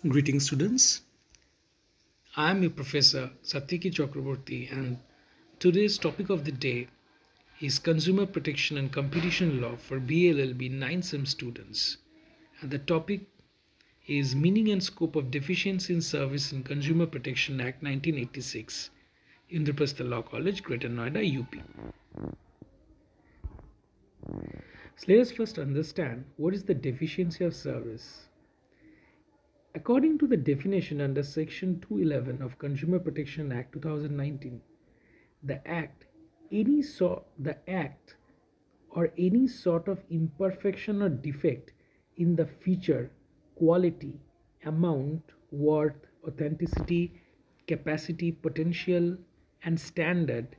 Greetings, students. I am your professor Satyaki Chakraborty, and today's topic of the day is Consumer Protection and Competition Law for BLLB 9 SEM students. And the topic is Meaning and Scope of Deficiency in Service in Consumer Protection Act 1986, Indraprastha Law College, Greater Noida, UP. So let us first understand what is the deficiency of service. According to the definition under Section 211 of Consumer Protection Act 2019, the act or any sort of imperfection or defect in the feature, quality, amount, worth, authenticity, capacity, potential, and standard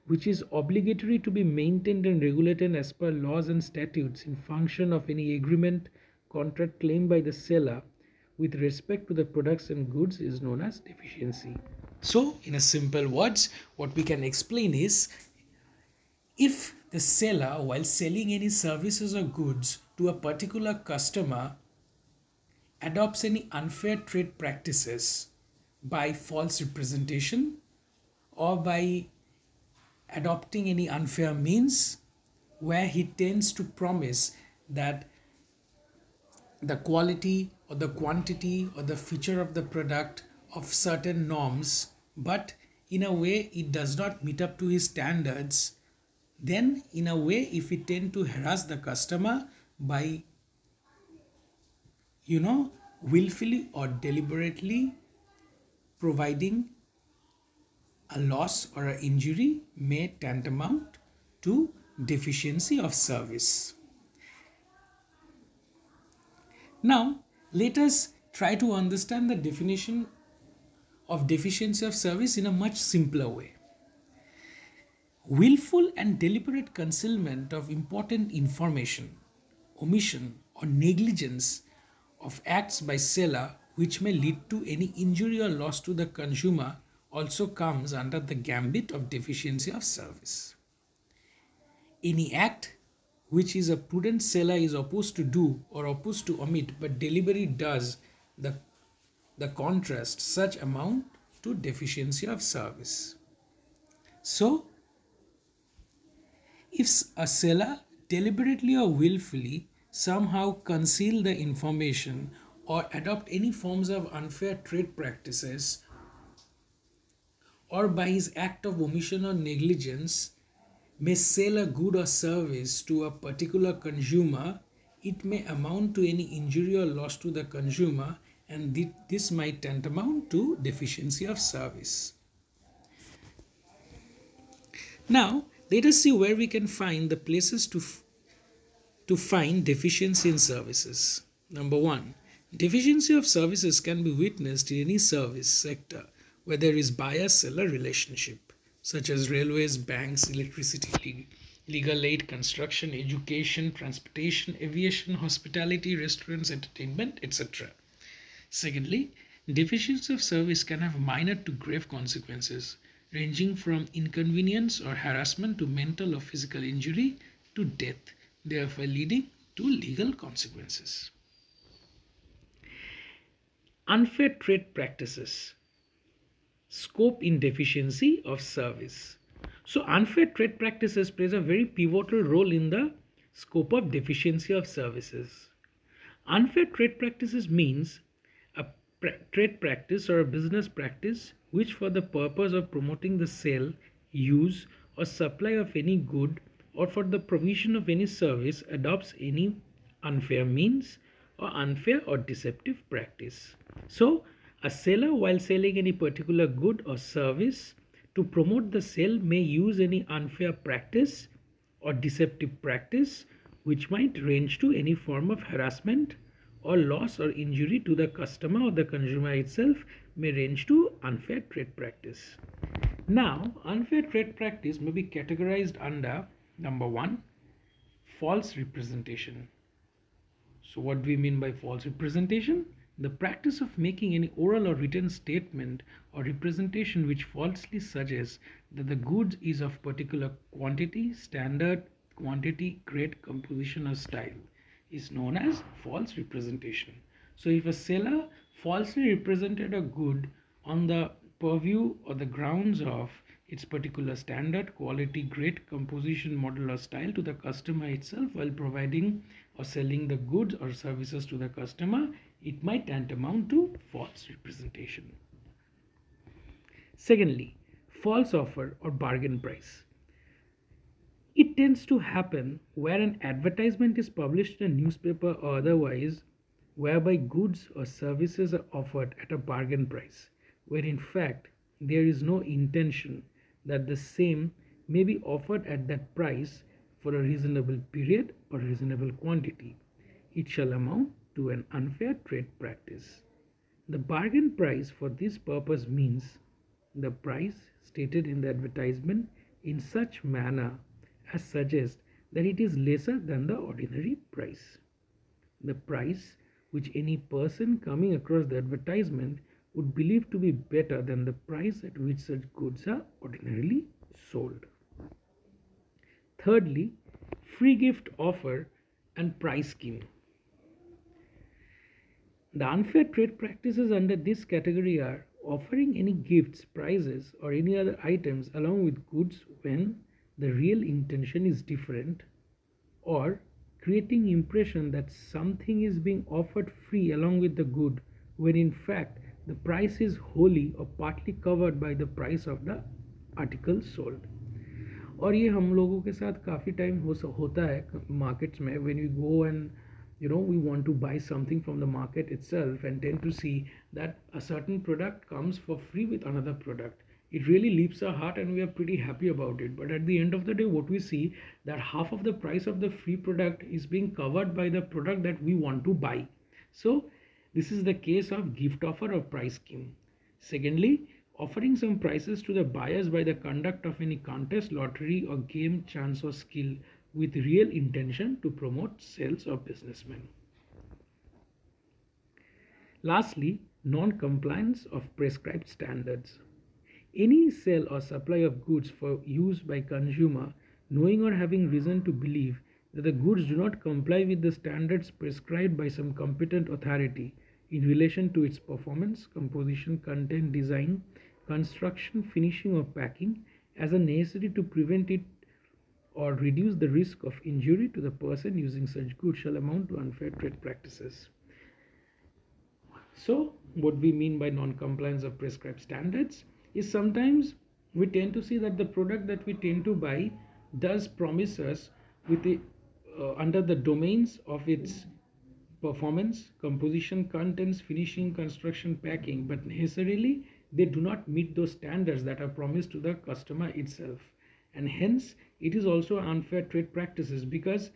which is obligatory to be maintained and regulated as per laws and statutes in function of any agreement, contract claimed by the seller with respect to the products and goods is known as deficiency. So, in a simple words, what we can explain is if the seller, while selling any services or goods to a particular customer, adopts any unfair trade practices by false representation or by adopting any unfair means where he tends to promise that the quality or the quantity or the feature of the product of certain norms, but in a way it does not meet up to his standards, then in a way if we tend to harass the customer by willfully or deliberately providing a loss or an injury may tantamount to deficiency of service. Now, let us try to understand the definition of deficiency of service in a much simpler way. Willful and deliberate concealment of important information, omission or negligence of acts by seller which may lead to any injury or loss to the consumer also comes under the gambit of deficiency of service. Any act which is a prudent seller is opposed to do or opposed to omit but deliberately does the contrast such amount to deficiency of service. So, if a seller deliberately or willfully somehow conceal the information or adopt any forms of unfair trade practices, or by his act of omission or negligence may sell a good or service to a particular consumer, it may amount to any injury or loss to the consumer, and this might tantamount to deficiency of service. Now, let us see where we can find the places to find deficiency in services. Number one, deficiency of services can be witnessed in any service sector where there is buyer-seller relationship, such as railways, banks, electricity, legal aid, construction, education, transportation, aviation, hospitality, restaurants, entertainment, etc. Secondly, deficiency of service can have minor to grave consequences, ranging from inconvenience or harassment to mental or physical injury to death, therefore leading to legal consequences. Unfair trade practices. Scope in deficiency of service. So unfair trade practices plays a very pivotal role in the scope of deficiency of services. Unfair trade practices means a trade practice or a business practice which for the purpose of promoting the sale, use or supply of any good or for the provision of any service adopts any unfair means or unfair or deceptive practice. So a seller, while selling any particular good or service to promote the sale, may use any unfair practice or deceptive practice which might range to any form of harassment or loss or injury to the customer or the consumer itself, may range to unfair trade practice. Now, unfair trade practice may be categorized under number one, false representation. So what do we mean by false representation? The practice of making any oral or written statement or representation which falsely suggests that the goods is of particular quantity, standard, quantity, grade, composition or style is known as false representation. So if a seller falsely represented a good on the purview or the grounds of its particular standard, quality, grade, composition, model or style to the customer itself while providing or selling the goods or services to the customer, it might tantamount to false representation. Secondly, false offer or bargain price. It tends to happen where an advertisement is published in a newspaper or otherwise, whereby goods or services are offered at a bargain price, where in fact there is no intention that the same may be offered at that price for a reasonable period or reasonable quantity. It shall amount to an unfair trade practice. The bargain price for this purpose means the price stated in the advertisement in such manner as suggests that it is lesser than the ordinary price. The price which any person coming across the advertisement would believe to be better than the price at which such goods are ordinarily sold. Thirdly, free gift offer and price scheme. The unfair trade practices under this category are offering any gifts, prizes, or any other items along with goods when the real intention is different, or creating impression that something is being offered free along with the good when in fact the price is wholly or partly covered by the price of the article sold. और ये हम लोगों के साथ काफ़ी time होता है markets में when we go and we want to buy something from the market itself and tend to see that a certain product comes for free with another product. It really leaps our heart and we are pretty happy about it, but at the end of the day what we see that half of the price of the free product is being covered by the product that we want to buy. So this is the case of gift offer or price scheme. Secondly, offering some prizes to the buyers by the conduct of any contest, lottery or game, chance or skill with real intention to promote sales of businessmen. Lastly, non-compliance of prescribed standards. Any sale or supply of goods for use by consumer knowing or having reason to believe that the goods do not comply with the standards prescribed by some competent authority in relation to its performance, composition, content, design, construction, finishing or packing as a necessity to prevent it or reduce the risk of injury to the person using such goods shall amount to unfair trade practices. So what we mean by non-compliance of prescribed standards is sometimes we tend to see that the product that we tend to buy does promise us with the under the domains of its performance, composition, contents, finishing, construction, packing, but necessarily they do not meet those standards that are promised to the customer itself, and hence it is also unfair trade practices because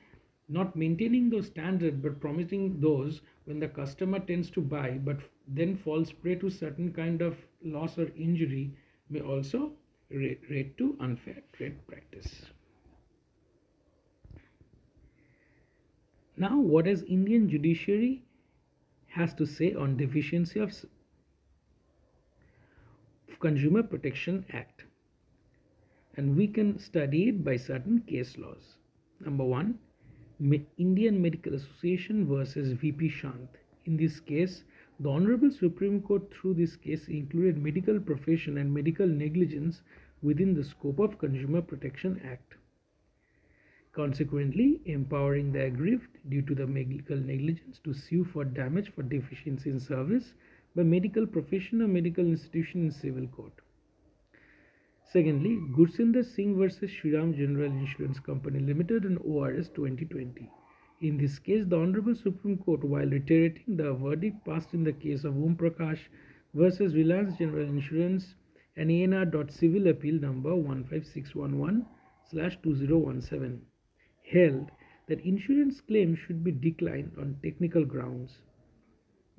not maintaining those standards but promising those when the customer tends to buy but then falls prey to certain kind of loss or injury may also rate to unfair trade practice. Now what does Indian judiciary has to say on deficiency of Consumer Protection Act, and we can study it by certain case laws. Number one, Indian Medical Association versus VP Shant. In this case, the Honorable Supreme Court through this case included medical profession and medical negligence within the scope of Consumer Protection Act, consequently empowering the aggrieved due to the medical negligence to sue for damage for deficiency in service by medical profession or medical institution in civil court. Secondly, Gursinder Singh versus Shriram General Insurance Company Limited and ORS 2020. In this case, the Honorable Supreme Court, while reiterating the verdict passed in the case of Om Prakash versus Reliance General Insurance and ANR.Civil Appeal number 15611/2017, held that insurance claims should be declined on technical grounds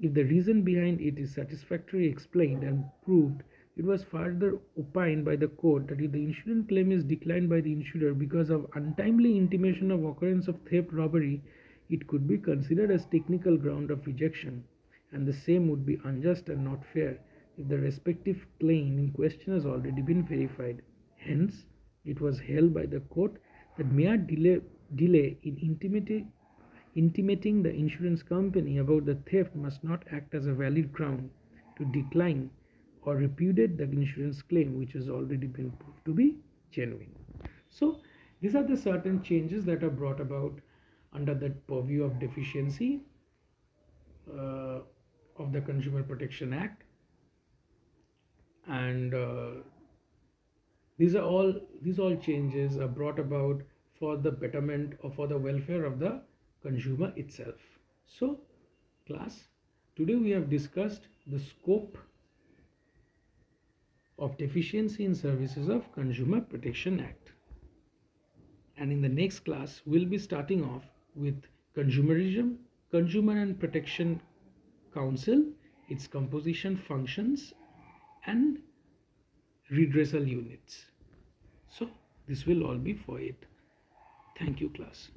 if the reason behind it is satisfactorily explained and proved. It was further opined by the court that if the insurance claim is declined by the insurer because of untimely intimation of occurrence of theft, robbery, it could be considered as technical ground of rejection, and the same would be unjust and not fair if the respective claim in question has already been verified. Hence, it was held by the court that mere delay in intimating the insurance company about the theft must not act as a valid ground to decline or repudiate the insurance claim which has already been proved to be genuine. So these are the certain changes that are brought about under the purview of deficiency of the Consumer Protection Act, and these all changes are brought about for the betterment or for the welfare of the consumer itself. So class, today we have discussed the scope of deficiency in services of Consumer Protection Act, and in the next class we'll be starting off with consumerism, Consumer and Protection Council, its composition, functions, and redressal units. So this will all be for it. Thank you, class.